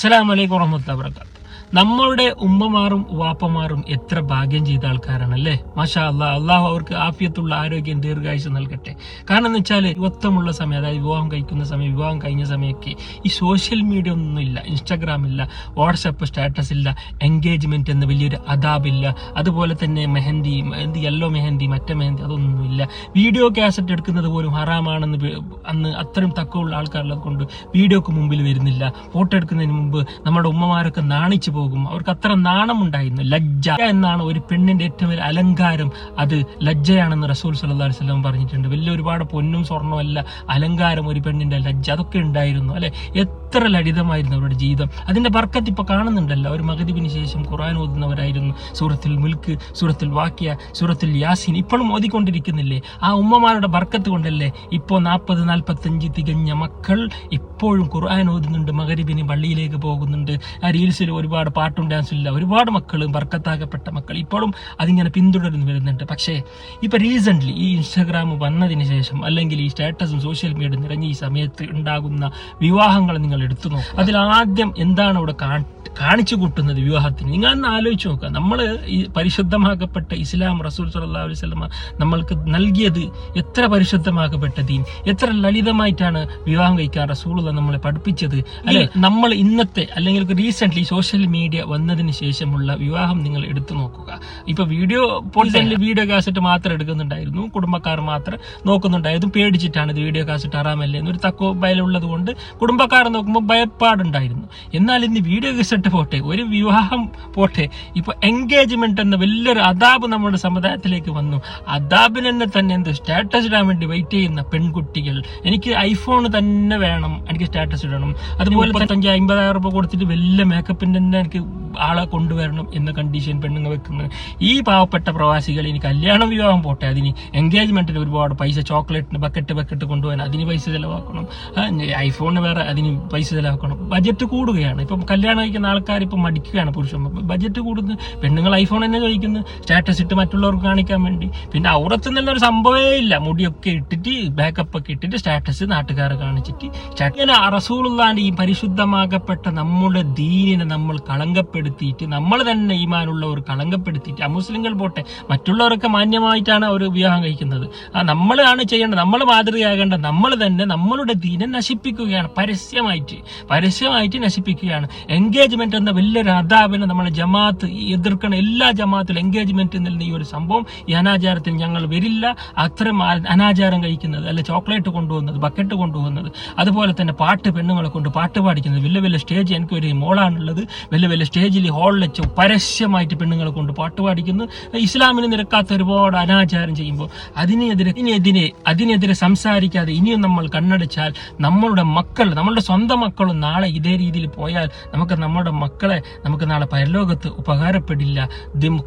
അസ്സലാമു അലൈക്കും വറഹ്മത്തുള്ളാഹി വബറകാതുഹു. നമ്മളുടെ ഉമ്മമാരും വാപ്പമാരും എത്ര ഭാഗ്യം ചെയ്ത ആൾക്കാരാണല്ലേ. മാഷാ അല്ലാഹ്, അള്ളാഹു അവർക്ക് ആഫിയത്തുള്ള ആരോഗ്യം ദീർഘായുസ് നൽകട്ടെ. കാരണം എന്ന് വെച്ചാൽ യുവത്വമുള്ള സമയം, അതായത് വിവാഹം കഴിക്കുന്ന സമയം, വിവാഹം കഴിഞ്ഞ സമയമൊക്കെ ഈ സോഷ്യൽ മീഡിയ ഒന്നുമില്ല, ഇൻസ്റ്റാഗ്രാം ഇല്ല, വാട്സപ്പ് സ്റ്റാറ്റസ് ഇല്ല, എൻഗേജ്മെന്റ് എന്ന വലിയൊരു അദാബില്ല, അതുപോലെ തന്നെ മെഹന്തി, യെല്ലോ മെഹന്തി, മറ്റേ മെഹന്തി, അതൊന്നുമില്ല. വീഡിയോ കാസറ്റ് എടുക്കുന്നത് പോലും ഹറാമാണെന്ന് അന്ന് അത്രയും തക്കമുള്ള ആൾക്കാരുള്ളത് കൊണ്ട് വീഡിയോക്ക് മുമ്പിൽ വരുന്നില്ല. ഫോട്ടോ എടുക്കുന്നതിന് മുമ്പ് നമ്മുടെ ഉമ്മമാരൊക്കെ നാണിച്ചു പോകും. അവർക്ക് അത്ര നാണമുണ്ടായിരുന്നു. ലജ്ജ എന്നാണ് ഒരു പെണ്ണിന്റെ ഏറ്റവും വലിയ അലങ്കാരം, അത് ലജ്ജയാണെന്ന് റസൂൽ സല്ലല്ലാഹു അലൈഹി വസല്ലം പറഞ്ഞിട്ടുണ്ട്. വലിയ ഒരുപാട് പൊന്നും സ്വർണ്ണവും അല്ല അലങ്കാരം ഒരു പെണ്ണിന്റെ ലജ്ജ, അതൊക്കെ ഉണ്ടായിരുന്നു അല്ലെ. എത്ര ലളിതമായിരുന്നു അവരുടെ ജീവിതം. അതിന്റെ ബർക്കത്ത് ഇപ്പൊ കാണുന്നുണ്ടല്ലോ. അവർ മഗ്‌രിബിന് ശേഷം ഖുർആൻ ഓതുന്നവരായിരുന്നു. സൂറത്തുൽ മുൽക്ക്, സൂറത്തുൽ വാഖിയ, സൂറത്തുൽ യാസീൻ ഇപ്പോഴും ഓതിക്കൊണ്ടിരിക്കുന്നില്ലേ. ആ ഉമ്മമാരുടെ ബർക്കത്ത് കൊണ്ടല്ലേ ഇപ്പോ 40-45 തികഞ്ഞ മക്കൾ ഇപ്പോഴും ഖുർആൻ ഓതുന്നുണ്ട്, മഗ്‌രിബിന് പള്ളിയിലേക്ക് പോകുന്നുണ്ട്. ആ റീൽസിൽ ഒരുപാട് പാട്ടും ഡാൻസും ഇല്ല, ഒരുപാട് മക്കൾ, ബർക്കത്താക്കപ്പെട്ട മക്കൾ ഇപ്പോഴും അതിങ്ങനെ പിന്തുടർന്ന് വരുന്നുണ്ട്. പക്ഷേ ഇപ്പൊ റീസെന്റ് ഈ ഇൻസ്റ്റാഗ്രാം വന്നതിന് ശേഷം, അല്ലെങ്കിൽ ഈ സ്റ്റാറ്റസും സോഷ്യൽ മീഡിയ നിറഞ്ഞ ഈ സമയത്ത് ഉണ്ടാകുന്ന വിവാഹങ്ങൾ നിങ്ങൾ എടുത്തു നോക്കുക. അതിൽ ആദ്യം എന്താണ് അവിടെ കാണിച്ചു കൂട്ടുന്നത് വിവാഹത്തിന്? നിങ്ങൾ ഒന്ന് ആലോചിച്ച് നോക്കുക. നമ്മൾ ഈ പരിശുദ്ധമാക്കപ്പെട്ട ഇസ്ലാം, റസൂൽ സല്ലല്ലാഹു അലൈഹി വസല്ലം നമ്മൾക്ക് നൽകിയത് എത്ര പരിശുദ്ധമാക്കപ്പെട്ട ദീൻ, എത്ര ലളിതമായിട്ടാണ് വിവാഹം കഴിക്കാൻ റസൂൽ നമ്മളെ പഠിപ്പിച്ചത് അല്ലെ. നമ്മൾ ഇന്നത്തെ അല്ലെങ്കിൽ റീസെന്റ് സോഷ്യൽ മീഡിയ വന്നതിന് ശേഷമുള്ള വിവാഹം നിങ്ങൾ എടുത്തു നോക്കുക. ഇപ്പൊ വീഡിയോ കാസറ്റ് മാത്രം എടുക്കുന്നുണ്ടായിരുന്നു, കുടുംബക്കാർ മാത്രം നോക്കുന്നുണ്ടായിരുന്നു. പേടിച്ചിട്ടാണ് ഇത് വീഡിയോ കാസറ്റ് ഹറാമല്ലേ എന്നൊരു തക്കോ ഭയമുള്ളത് കൊണ്ട് കുടുംബക്കാർ നോക്കുമ്പോൾ ഭയപ്പാടുണ്ടായിരുന്നു. എന്നാൽ ഇന്ന് വീഡിയോ കാസറ്റ് പോട്ടെ, ഒരു വിവാഹം പോട്ടെ, ഇപ്പൊ എൻഗേജ്മെന്റ് എന്ന വലിയൊരു അദാബ് നമ്മുടെ സമുദായത്തിലേക്ക് വന്നു. അദാബിനെ തന്നെ എന്ത് സ്റ്റാറ്റസ് ഇടാൻ വേണ്ടി വെയിറ്റ് ചെയ്യുന്ന പെൺകുട്ടികൾ, എനിക്ക് ഐഫോൺ തന്നെ വേണം, എനിക്ക് സ്റ്റാറ്റസ് ഇടണം, അതുപോലെ 50,000 രൂപ കൊടുത്തിട്ട് വലിയ മേക്കപ്പിന്റെ തന്നെ എനിക്ക് ആളെ കൊണ്ടുവരണം എന്ന കണ്ടീഷൻ പെണ്ണുങ്ങൾ വെക്കുന്നത്. ഈ പാവപ്പെട്ട പ്രവാസികൾ ഇനി കല്യാണം വിവാഹം പോട്ടെ, അതിന് എൻഗേജ്മെന്റിന് ഒരുപാട് പൈസ, ചോക്ലേറ്റിന് ബക്കറ്റ് കൊണ്ടുപോകാൻ അതിന് പൈസ ചെലവാക്കണം, ഐഫോണിന് വേറെ അതിന് പൈസ ചെലവാക്കണം. ബജറ്റ് കൂടുകയാണ്. ഇപ്പം കല്യാണം കഴിക്കുന്ന ആൾക്കാർ ഇപ്പം മടിക്കുകയാണ്. പുരുഷന്മാർ ബജറ്റ് കൂടുന്നു, പെണ്ണുങ്ങൾ ഐഫോൺ തന്നെ ചോദിക്കുന്നു, സ്റ്റാറ്റസ് ഇട്ട് മറ്റുള്ളവർക്ക് കാണിക്കാൻ വേണ്ടി. പിന്നെ ഔറത്ത് നല്ലൊരു സംഭവമേ ഇല്ല, മുടിയൊക്കെ ഇട്ടിട്ട് ബാക്കപ്പ് ഒക്കെ ഇട്ടിട്ട് സ്റ്റാറ്റസ് നാട്ടുകാരെ കാണിച്ചിട്ട് ഇങ്ങനെ റസൂലുള്ളാഹിന്റെ ഈ പരിശുദ്ധമാകപ്പെട്ട നമ്മുടെ ദീനിനെ നമ്മൾ കളങ്കപ്പെടുത്തിയിട്ട്, നമ്മൾ തന്നെ ഈമാനുള്ളവർ കളങ്കപ്പെടുത്തിയിട്ട്, അമുസ്ലിങ്ങൾ പോട്ടെ മറ്റുള്ളവരൊക്കെ മാന്യമായിട്ടാണ് അവർ വിവാഹം കഴിക്കുന്നത്. നമ്മളാണ് ചെയ്യേണ്ടത്, നമ്മൾ മാതൃകയാകേണ്ട നമ്മൾ തന്നെ നമ്മളുടെ ദീനെ നശിപ്പിക്കുകയാണ്, പരസ്യമായിട്ട് നശിപ്പിക്കുകയാണ്. എൻഗേജ്മെന്റ് എന്ന വലിയൊരു അദാബിനെ നമ്മളെ ജമാഅത്ത് എതിർക്കണം. എല്ലാ ജമാഅത്തിലും എൻഗേജ്മെന്റ് എന്നുള്ള ഈ ഒരു സംഭവം, ഈ അനാചാരത്തിൽ ഞങ്ങൾ വരില്ല. അത്രയും അനാചാരം കഴിക്കുന്നത് അല്ലെ, ചോക്ലേറ്റ് കൊണ്ടുപോകുന്നത്, ബക്കറ്റ് കൊണ്ടുപോകുന്നത്, അതുപോലെ തന്നെ പാട്ട്, പെണ്ണുങ്ങളെ കൊണ്ട് പാട്ട് പാടിക്കുന്നത്, വലിയ സ്റ്റേജ്, എനിക്ക് ഒരു മോളാണുള്ളത്, വലിയ സ്റ്റേജിൽ ഹാളിൽ വെച്ച് പരസ്യമായിട്ട് പെണ്ണുങ്ങളെ കൊണ്ട് പാട്ട് പാടിക്കുന്നു. ഇസ്ലാമിന് നിരക്കാത്ത ഒരുപാട് അനാചാരം ചെയ്യുമ്പോൾ അതിനെതിരെ സംസാരിക്കാതെ ഇനിയും നമ്മൾ കണ്ണടച്ചാൽ നമ്മളുടെ സ്വന്തം മക്കളും നാളെ ഇതേ രീതിയിൽ പോയാൽ നമ്മുടെ മക്കളെ നമുക്ക് നാളെ പരലോകത്ത് ഉപകാരപ്പെടില്ല.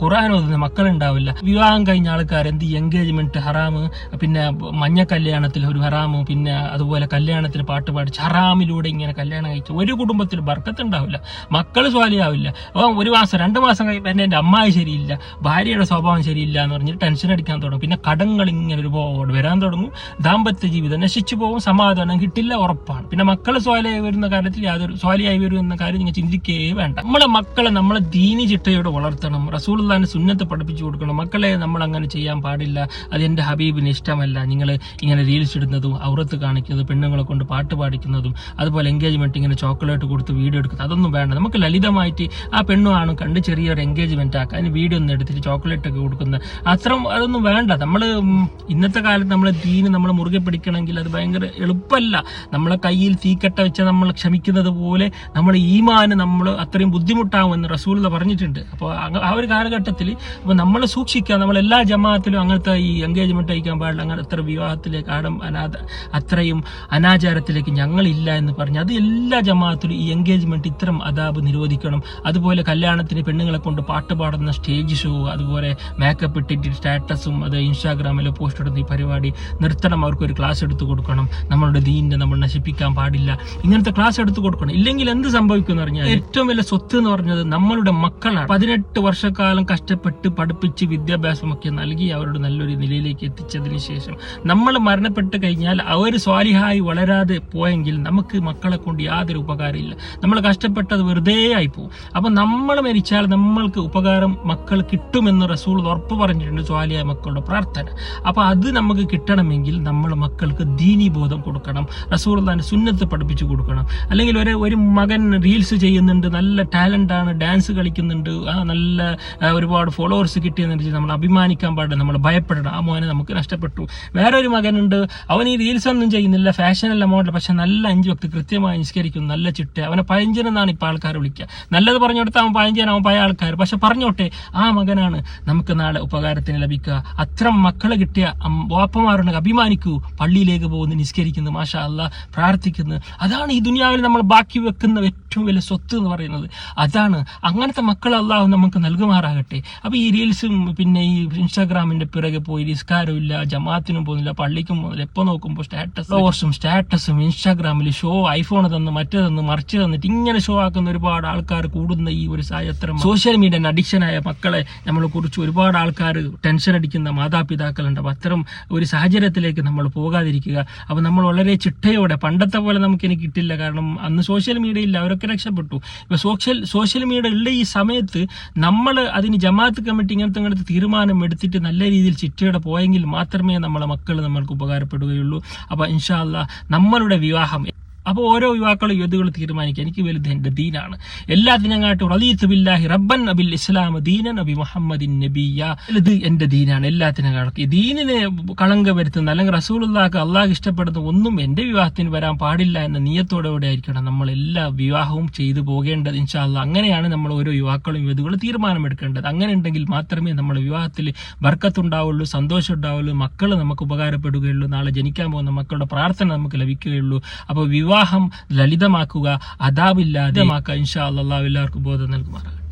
ഖുർആൻ ഓതുന്ന മക്കളുണ്ടാവില്ല. വിവാഹം കഴിഞ്ഞ ആൾക്കാർ എന്ത് എൻഗേജ്മെന്റ് ഹറാമ്, പിന്നെ മഞ്ഞ കല്യാണത്തിൽ ഒരു ഹറാമ്, പിന്നെ അതുപോലെ കല്യാണത്തിൽ പാട്ട് പാടിച്ച് ഹറാമിലൂടെ ഇങ്ങനെ കല്യാണം കഴിച്ച് ഒരു കുടുംബത്തിൽ ബർക്കത്ത് ഉണ്ടാവില്ല, മക്കൾ സ്വാലിയാവില്ല. അപ്പോൾ 1 മാസം 2 മാസം കഴിയുമ്പോൾ എന്റെ അമ്മായി ശരിയില്ല, ഭാര്യയുടെ സ്വഭാവം ശരിയില്ല എന്ന് പറഞ്ഞിട്ട് ടെൻഷൻ അടിക്കാൻ തുടങ്ങും. പിന്നെ കടങ്ങൾ ഇങ്ങനെ ഒരുപാട് വരാൻ തുടങ്ങും, ദാമ്പത്യ ജീവിതം നശിച്ചു പോകും, സമാധാനം കിട്ടില്ല, ഉറപ്പാണ്. പിന്നെ മക്കൾ സ്വാലിയായി വരുന്ന കാര്യത്തിൽ യാതൊരു സ്വാലിയായി വരും എന്ന കാര്യം നിങ്ങൾ ചിന്തിക്കേ വേണ്ട. നമ്മളെ മക്കളെ നമ്മളെ ദീനി ചിട്ടയോടെ വളർത്തണം, റസൂലുള്ളാഹിന്റെ സുന്നത്ത് പഠിപ്പിച്ചു കൊടുക്കണം. മക്കളെ നമ്മൾ അങ്ങനെ ചെയ്യാൻ പാടില്ല, അത് എന്റെ ഹബീബിന് ഇഷ്ടമല്ല. നിങ്ങൾ ഇങ്ങനെ റീൽസ് ഇടുന്നതും ഔറത്ത് കാണിക്കുന്നതും പെണ്ണുങ്ങളെ കൊണ്ട് പാട്ട് പാടിക്കുന്നതും അതുപോലെ എൻഗേജ്മെന്റ് ഇങ്ങനെ ചോക്ലേറ്റ് കൊടുത്ത് വീഡിയോ എടുക്കുന്നത്, അതൊന്നും വേണ്ട. നമുക്ക് ലളിതമായിട്ട് ആ പെണ്ണുമാണ് കണ്ട് ചെറിയൊരു എൻഗേജ്മെന്റ് ആക്കുക, അതിന് വീഡിയോ ഒന്നും എടുത്തിട്ട് ചോക്ലേറ്റ് ഒക്കെ കൊടുക്കുന്നത്, അതൊന്നും വേണ്ട. നമ്മൾ ഇന്നത്തെ കാലത്ത് നമ്മളെ ദീന് നമ്മൾ മുറുകെ പിടിക്കണമെങ്കിൽ അത് ഭയങ്കര എളുപ്പമല്ല. നമ്മളെ കയ്യിൽ തീക്കട്ട വെച്ച നമ്മൾ ക്ഷമിക്കുന്നത് പോലെ നമ്മുടെ ഈമാന് നമ്മൾ അത്രയും ബുദ്ധിമുട്ടാവുമെന്ന് റസൂൽ പറഞ്ഞിട്ടുണ്ട്. അപ്പോൾ ആ ഒരു കാലഘട്ടത്തിൽ അപ്പോൾ നമ്മൾ സൂക്ഷിക്കുക. നമ്മളെല്ലാ ജമാഅത്തിലും അങ്ങനത്തെ ഈ എൻഗേജ്മെന്റ് കഴിക്കാൻ പാടില്ല, അങ്ങനെ അത്ര വിവാഹത്തിലേക്ക് അത്രയും അനാചാരത്തിലേക്ക് ഞങ്ങളില്ല എന്ന് പറഞ്ഞ് അത് എല്ലാ ജമാഅത്തിലും ഈ എൻഗേജ്മെന്റ് ഇത്തരം അദാബ് നിരോധിക്കണം. അതുപോലെ കല്യാണത്തിന് പെണ്ണുങ്ങളെ കൊണ്ട് പാട്ട് പാടുന്ന സ്റ്റേജ് ഷോ, അതുപോലെ മേക്കപ്പ് ഇട്ടിട്ട് സ്റ്റാറ്റസും അത് ഇൻസ്റ്റാഗ്രാമിൽ പോസ്റ്റ് ഇടുന്ന ഈ പരിപാടി നിർത്തണം. അവർക്കൊരു ക്ലാസ് എടുത്തു കൊടുക്കണം. നമ്മളുടെ ദീനിനെ നമ്മൾ നശിപ്പിക്കാൻ പാടില്ല, ഇങ്ങനത്തെ ക്ലാസ് എടുത്തു കൊടുക്കണം. ഇല്ലെങ്കിൽ എന്ത് സംഭവിക്കും എന്ന് പറഞ്ഞാൽ ഏറ്റവും വലിയ സ്വത്ത് എന്ന് പറഞ്ഞത് നമ്മളുടെ മക്കളാണ്. 18 വർഷക്കാലം കഷ്ടപ്പെട്ട് പഠിപ്പിച്ച് വിദ്യാഭ്യാസമൊക്കെ നൽകി അവരുടെ നല്ലൊരു നിലയിലേക്ക് എത്തിച്ചതിന് ശേഷം നമ്മൾ മരണപ്പെട്ട് കഴിഞ്ഞാൽ അവർ സ്വാലിഹായി വളരാതെ പോയെങ്കിൽ നമുക്ക് മക്കളെ കൊണ്ട് യാതൊരു ഉപകാരമില്ല. നമ്മൾ കഷ്ടപ്പെട്ടത് വെറുതെ ആയി പോകും. അപ്പൊ നമ്മൾ മരിച്ചാൽ നമ്മൾക്ക് ഉപകാരം മക്കൾ കിട്ടുമെന്ന് റസൂൽ ഉറപ്പ് പറഞ്ഞിട്ടുണ്ട്, സ്വാലിഹായ മക്കളുടെ പ്രാർത്ഥന. അപ്പൊ അത് നമുക്ക് കിട്ടണമെങ്കിൽ നമ്മൾ മക്കൾക്ക് ദീനീ ബോധം കൊടുക്കണം, റസൂലുള്ളാഹിന്റെ സുന്നത്ത് പഠിപ്പിച്ചു കൊടുക്കണം. അല്ലെങ്കിൽ ഒരു മകൻ റീൽസ് ചെയ്യുന്നുണ്ട്, നല്ല ടാലന്റ് ആണ്, ഡാൻസ് കളിക്കുന്നുണ്ട്, നല്ല ഒരുപാട് ഫോളോവേഴ്സ് കിട്ടിയെന്ന് നമ്മൾ അഭിമാനിക്കാൻ പാടില്ല, നമ്മൾ ഭയപ്പെടണം. ആ മോനെ നമുക്ക് നഷ്ടപ്പെട്ടു. വേറെ ഒരു മകനുണ്ട്, അവൻ ഈ റീൽസ് ഒന്നും ചെയ്യുന്നില്ല, ഫാഷനല്ല മോഡൽ, പക്ഷെ നല്ല 5 വക്ത് കൃത്യമായി നിസ്കരിക്കും, നല്ല ചിട്ട. അവനെ പഴഞ്ചൻ എന്നാണ് ഇപ്പൊ ആൾക്കാർ വിളിക്കുക. നല്ലത് പറഞ്ഞു കൊടുത്താൽ അവൻ പഴഞ്ചൻ, അവൻ പഴയ ആൾക്കാർ. പക്ഷെ പറഞ്ഞോട്ടെ, ആ മകനാണ് നമുക്ക് നാളെ ഉപകാരത്തിന് ലഭിക്കുക. അത്തരം മക്കളെ കിട്ടിയ വാപ്പമാരുണ്ടെങ്കിൽ അഭിമാനിക്കൂ. പള്ളിയിലേക്ക് പോകുന്നു, നിസ്കരിക്കുന്നു, മാഷാ അല്ലാ പ്രാർത്ഥിക്കുന്നു. അതാണ് ഈ ദുനിയാവിൽ നമ്മൾ ബാക്കി വെക്കുന്ന ഏറ്റവും വലിയ സ്വത്ത് എന്ന് പറയുന്നത്. അതാണ്. അങ്ങനത്തെ മക്കൾ അല്ലാഹു നമുക്ക് നൽകുമാറാകട്ടെ. അപ്പൊ ഈ റീൽസും പിന്നെ ഈ ഇൻസ്റ്റാഗ്രാമിന്റെ പിറകെ പോയി നിസ്കാരവും ഇല്ല, ജമാഅത്തിനും പോകുന്നില്ല, പള്ളിക്കും പോകുന്നില്ല. എപ്പോ നോക്കുമ്പോൾ സ്റ്റാറ്റസും ഇൻസ്റ്റാഗ്രാമിൽ ഷോ, ഐഫോൺ തന്ന് മറ്റേതെന്ന് മറിച്ച് തന്നിട്ട് ഇങ്ങനെ ഷോ ആക്കുന്ന ഒരുപാട് ആൾക്കാർ കൂടുന്ന ഈ ഒരു സാഹചര്യം, സോഷ്യൽ മീഡിയ അഡിക്ഷനായ മക്കളെ നമ്മളെ കുറിച്ച് ഒരുപാട് ആൾക്കാർ ടെൻഷൻ അടിക്കുന്ന മാതാപിതാക്കളുണ്ട്. അപ്പൊ അത്തരം ഒരു സാഹചര്യത്തിലേക്ക് നമ്മൾ പോകാതിരിക്കുക. അപ്പൊ നമ്മൾ വളരെ ചിട്ടയോടെ, പണ്ടത്തെ പോലെ നമുക്കിനി കിട്ടില്ല, കാരണം അന്ന് സോഷ്യൽ മീഡിയ ഇല്ല, അവരൊക്കെ രക്ഷപ്പെട്ടു. ഇപ്പൊ സോഷ്യൽ മീഡിയ ഉള്ള ഈ സമയത്ത് നമ്മൾ അതിന് ജമാഅത്ത് കമ്മിറ്റി ഇങ്ങനത്തെ തീരുമാനം എടുത്തിട്ട് നല്ല രീതിയിൽ ചിട്ടയോടെ പോയെങ്കിൽ മാത്രമേ നമ്മളെ മക്കൾ നമ്മൾക്ക് ഉപകാരപ്പെടുകയുള്ളൂ. അപ്പൊ ഇൻഷാ അല്ലാഹ് നമ്മളുടെ വിവാഹം, അപ്പോൾ ഓരോ യുവാക്കളും യുവതികൾ തീരുമാനിക്കുക, എനിക്ക് വലുത് എൻ്റെ ദീനാണ്, എല്ലാത്തിനെങ്ങാട്ടും റളീതു ബില്ലാഹി റബ്ബൻ അബിൽ ഇസ്ലാം ദീനൻ അബി മുഹമ്മദിൻ നബിയ്യ, ഇത് എൻ്റെ ദീനാണ്. എല്ലാത്തിനെക്കാളും ഈ ദീനിനെ കളങ്ക വരുത്തുന്ന അല്ലെങ്കിൽ റസൂലുള്ളാഹിക്ക് അള്ളാഹ് ഇഷ്ടപ്പെടുന്ന ഒന്നും എൻ്റെ വിവാഹത്തിന് വരാൻ പാടില്ല എന്ന നിയത്തോടെ ആയിരിക്കണം നമ്മൾ എല്ലാ വിവാഹവും ചെയ്തു പോകേണ്ടത്. ഇൻഷാ അല്ലാഹ് അങ്ങനെയാണ് നമ്മൾ ഓരോ യുവാക്കളും യുവതികളും തീരുമാനമെടുക്കേണ്ടത്. അങ്ങനെ ഉണ്ടെങ്കിൽ മാത്രമേ നമ്മുടെ വിവാഹത്തിൽ ബർക്കത്തുണ്ടാവുള്ളൂ, സന്തോഷം ഉണ്ടാവുള്ളൂ, മക്കൾ നമുക്ക് ഉപകാരപ്പെടുകയുള്ളൂ, നാളെ ജനിക്കാൻ പോകുന്ന മക്കളുടെ പ്രാർത്ഥന നമുക്ക് ലഭിക്കുകയുള്ളൂ. അപ്പോൾ വിവാഹം ലളിതമാക്കുക, അദാബില്ലാതെമാക്കുക. ഇൻഷാ അല്ലാഹ് എല്ലാവർക്കും ബോധം നൽകുമാറാകട്ടെ.